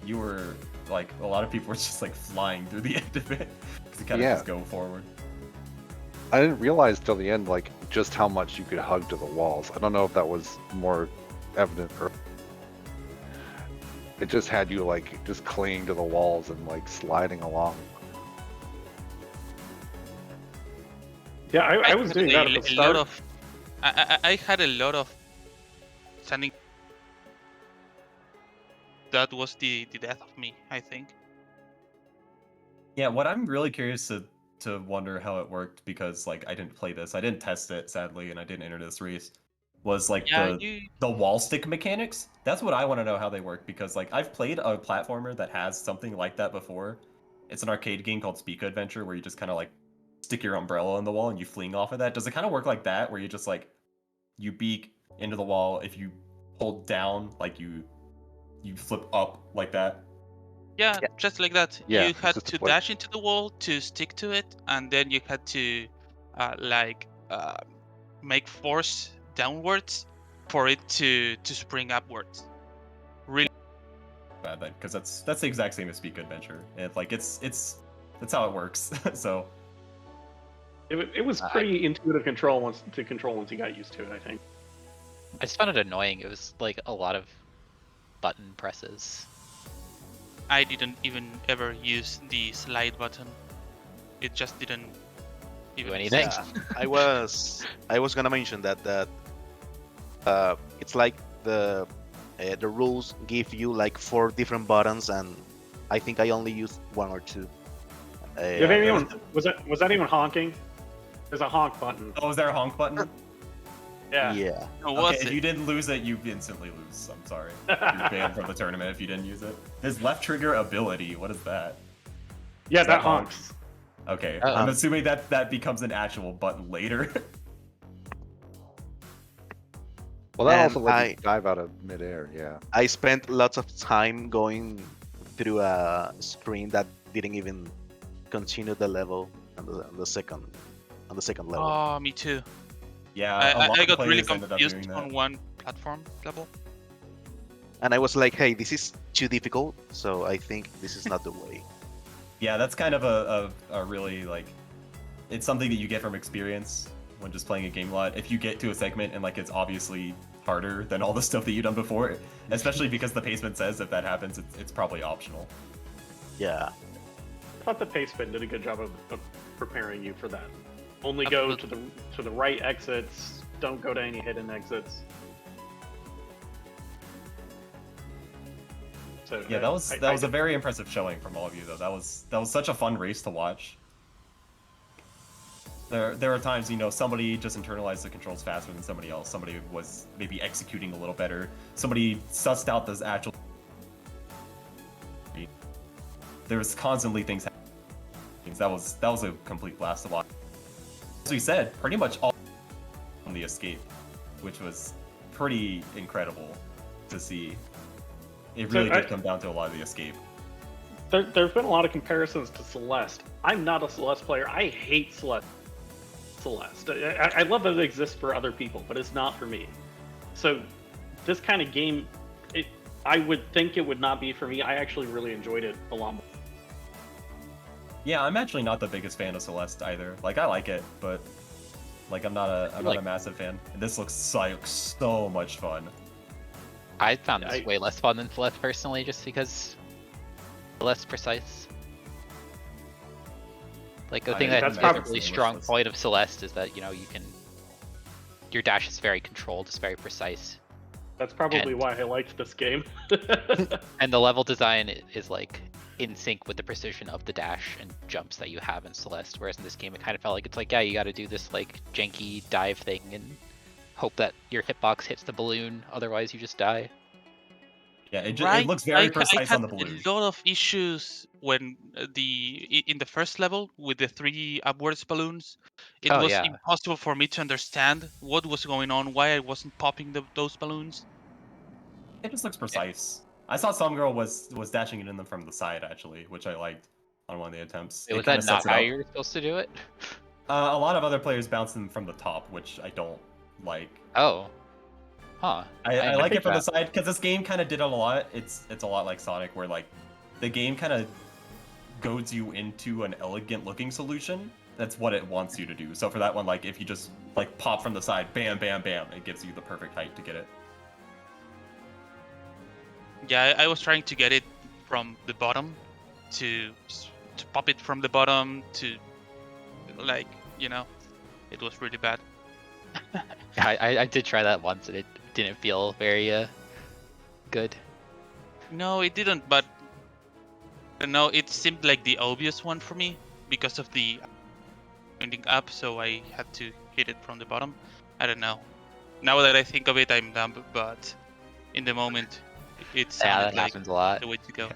S3: you were like a lot of people were just like flying through the end of it because you kind of
S5: Yeah.
S3: just go forward.
S5: I didn't realize till the end like just how much you could hug to the walls. I don't know if that was more evident or it just had you like just clinging to the walls and like sliding along.
S7: Yeah, I was
S6: had
S7: doing that at the
S6: a
S7: start.
S6: lot of. I had a lot of standing. That was the death of me, I think.
S3: Yeah, what I'm really curious to wonder how it worked, because like I didn't play this, I didn't test it sadly, and I didn't enter this race, was like
S6: Yeah,
S3: the wall stick mechanics. That's what I want to know how they work, because like I've played a platformer that has something like that before. It's an arcade game called Speak Adventure where you just kind of like stick your umbrella on the wall and you fling off of that. Does it kind of work like that, where you just like you beak into the wall, if you hold down, like you flip up like that?
S6: Yeah,
S5: Yeah.
S6: just like that.
S5: Yeah,
S6: You
S5: it's
S6: had
S5: just a
S6: to
S5: flip.
S6: dash into the wall to stick to it, and then you had to make force downwards for it to spring upwards. Really,
S3: Bad then, because that's the exact same as Speak Adventure. And like it's that's how it works. So
S7: It was pretty intuitive control once you got used to it, I think.
S4: I just found it annoying. It was like a lot of button presses.
S6: I didn't even ever use the slide button. It just didn't even
S4: Do anything.
S6: exist.
S8: I was gonna mention that it's like the rules give you like 4 different buttons, and I think I only used 1 or 2.
S7: Did anyone was that even honking? There's a honk button.
S3: oh, is there a honk button?
S7: Yeah.
S8: Yeah.
S6: No, was
S3: Okay, if
S6: it?
S3: you didn't lose it, you instantly lose. I'm sorry. You're banned from the tournament if you didn't use it. There's left trigger ability. What is that?
S7: Yeah,
S3: Is
S7: that
S3: that honk?
S7: honks.
S3: Okay,
S4: Uh-oh.
S3: I'm assuming that becomes an actual button later.
S5: Well, that
S8: And
S5: also lets you dive out of midair. Yeah.
S8: I spent lots of time going through a screen that didn't even continue the level on the second level.
S6: Oh, me too.
S3: Yeah, a lot
S6: I
S3: of
S6: got really
S3: players ended up
S6: confused
S3: doing that.
S6: on one platform level.
S8: And I was like, hey, this is too difficult, so I think this is not the way.
S3: Yeah, that's kind of a really like, it's something that you get from experience when just playing a game a lot. If you get to a segment and like it's obviously harder than all the stuff that you've done before, especially because the pacement says if that happens, it's probably optional.
S8: Yeah.
S7: I thought the Pacefit did a good job of preparing you for that. Only go to the right exits. Don't go to any hidden exits. So
S3: Yeah, that was a very impressive showing from all of you though. That was such a fun race to watch. There are times, you know, somebody just internalized the controls faster than somebody else. Somebody was maybe executing a little better. Somebody sussed out those actual. There was constantly things happening. That was a complete blast to watch. As we said, pretty much all on the escape, which was pretty incredible to see. It really did come down to a lot of the escape.
S7: There's been a lot of comparisons to Celeste. I'm not a Celeste player. I hate Celeste. I love that it exists for other people, but it's not for me. So this kind of game, I would think it would not be for me. I actually really enjoyed it a lot more.
S3: Yeah, I'm actually not the biggest fan of Celeste either. Like, I like it, but like I'm not a massive fan. And this looks like so much fun.
S4: I found this way less fun than Celeste personally, just because less precise. Like the thing that is a really strong point of Celeste is that, you know, your dash is very controlled, it's very precise.
S7: That's probably why I liked this game.
S4: And the level design is like in sync with the precision of the dash and jumps that you have in Celeste, whereas in this game it kind of felt like it's like, yeah, you got to do this like janky dive thing and hope that your hitbox hits the balloon, otherwise you just die.
S3: Yeah, it looks very precise on the balloon.
S6: I had a lot of issues when in the first level with the 3 upwards balloons. It was impossible for me to understand what was going on, why I wasn't popping those balloons.
S3: It just looks precise. I saw SomeGirl was dashing it in them from the side actually, which I liked on one of the attempts.
S4: Was that not how you were supposed to do it?
S3: A lot of other players bounce them from the top, which I don't like.
S4: Oh. Huh.
S3: I like it from the side because this game kind of did it a lot. It's a lot like Sonic, where like the game kind of goads you into an elegant looking solution. That's what it wants you to do. So for that one, like if you just like pop from the side, bam, bam, bam, it gives you the perfect height to get it.
S6: Yeah, I was trying to get it from the bottom to pop it from the bottom to, like, you know, It was really bad.
S4: I did try that once and it didn't feel very good.
S6: No, it didn't, but no, it seemed like the obvious one for me because of the winding up, so I had to hit it from the bottom. I don't know. Now that I think of it, I'm dumb, but in the moment, it
S4: Yeah,
S6: sounded
S4: that
S6: like
S4: happens a lot.
S6: the way to go.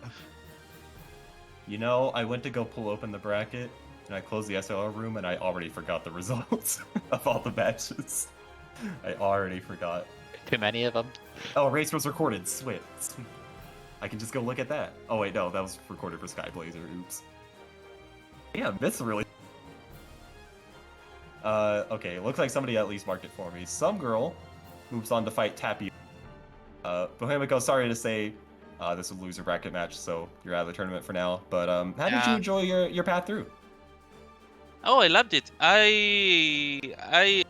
S3: You know, I went to go pull open the bracket, and I closed the SLR room, and I already forgot the results of all the matches. I already forgot.
S4: Too many of them.
S3: Oh, race was recorded. Sweet. I can just go look at that. Oh wait, no, that was recorded for Skyblazer. Oops. Yeah, this really. Okay, looks like somebody at least marked it for me. SomeGirl moves on to fight Tappy. Bohemico, sorry to say, this was a loser bracket match, so you're out of the tournament for now. But how did you enjoy your path through?
S6: Oh, I loved it. Matter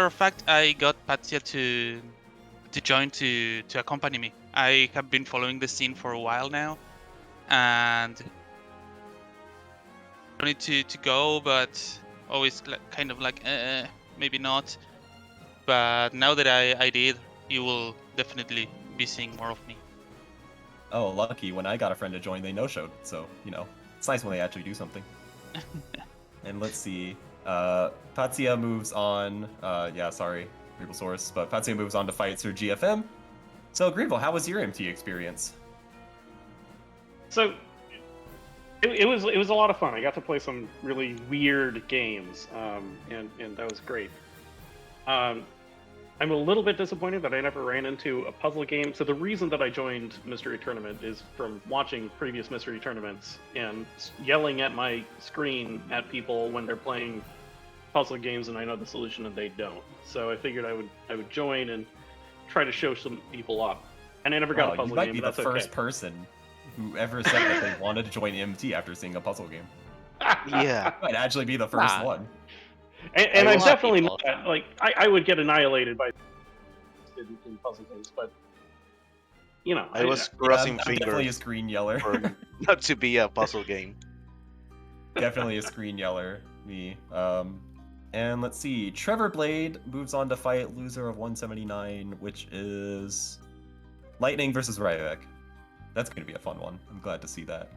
S6: of fact, I got Pazzia to join to accompany me. I have been following the scene for a while now, and I wanted to go, but always kind of like maybe not. But now that I did, you will definitely be seeing more of me.
S3: Oh, lucky. When I got a friend to join, they no-showed. So, you know, it's nice when they actually do something. And let's see. Pazzia moves on. Yeah, sorry, Greeblesaurus. But Pazzia moves on to fight Sir GFM. So, Greeble, how was your MT experience?
S7: So it was a lot of fun. I got to play some really weird games, and that was great. I'm a little bit disappointed that I never ran into a puzzle game. So the reason that I joined Mystery Tournament is from watching previous Mystery Tournaments and yelling at my screen at people when they're playing puzzle games and I know the solution and they don't. So I figured I would join and try to show some people up. And I never got a puzzle
S3: you might
S7: game,
S3: be
S7: but
S3: the
S7: that's
S3: first
S7: okay.
S3: person who ever said that they wanted to join MT after seeing a puzzle game.
S8: Yeah.
S3: Might actually be the first
S4: Nah.
S3: one.
S7: And
S4: A
S7: I'm
S4: lot of
S7: definitely
S4: people.
S7: not, like, I would get annihilated by in puzzle games, but you know,
S8: I was
S3: I'm
S8: crossing
S3: definitely a
S8: fingers
S3: screen yeller.
S8: for not to be a puzzle game.
S3: Definitely a screen yeller, me. And let's see, Trevor Blade moves on to fight loser of 179, which is Lightning versus Ryvek. That's going to be a fun one. I'm glad to see that.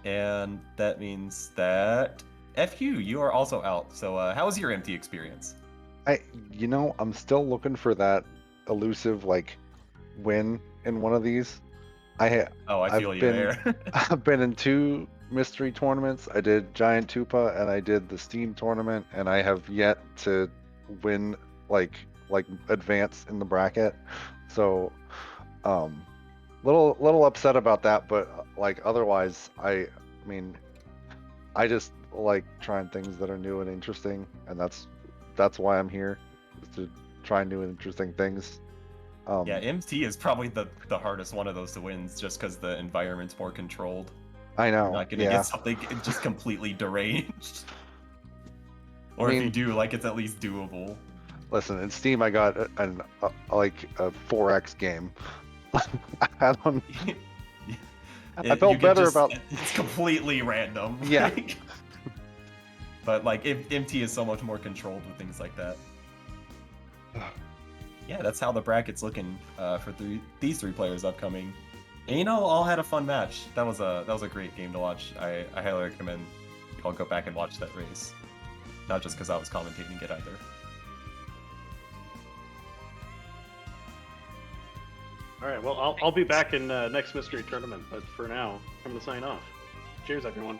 S3: And that means that FU, you are also out. So how was your MT experience?
S5: I'm still looking for that elusive like win in one of these.
S3: I
S5: I've
S3: feel you
S5: been-
S3: there.
S5: I've been in 2 mystery tournaments. I did Giant Tupa and I did the Steam tournament, and I have yet to win like advance in the bracket. So little upset about that, but like otherwise I mean I just like trying things that are new and interesting, and that's why I'm here, is to try new and interesting things.
S3: Yeah, MT is probably the hardest one of those to win, just because the environment's more controlled.
S5: I know.
S3: You're not gonna get something just completely deranged. Or
S5: I
S3: if
S5: mean-
S3: you do, like, it's at least doable.
S5: Listen, in Steam I got a 4x game. I don't. I felt
S3: You could
S5: better
S3: just-
S5: about.
S3: It's completely random.
S5: Yeah.
S3: But like, MT is so much more controlled with things like that. Yeah, that's how the bracket's looking for these 3 players upcoming. And you know, all had a fun match. That was a great game to watch. I highly recommend I'll go back and watch that race. Not just because I was commentating it either.
S7: all right. Well, I'll be back in next Mystery Tournament, but for now, I'm gonna sign off. Cheers, everyone.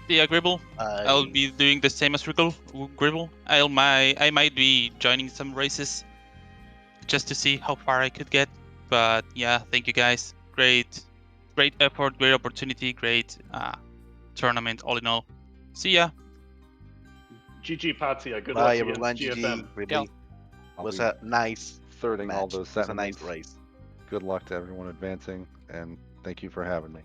S6: Yeah, Gribble. I'll be doing the same as Gribble. I might be joining some races just to see how far I could get. But yeah, thank you guys. Great effort, great opportunity, great tournament all in all. See ya.
S7: GG Pazzia. Good
S8: Bye
S7: luck
S8: everyone.
S7: against
S8: GG.
S7: GFM.
S8: Really.
S5: I'll
S8: Was
S5: be
S8: a nice
S5: thirding all
S8: match.
S5: those
S8: It was a nice
S5: sentences.
S8: race.
S5: Good luck to everyone advancing, and thank you for having me.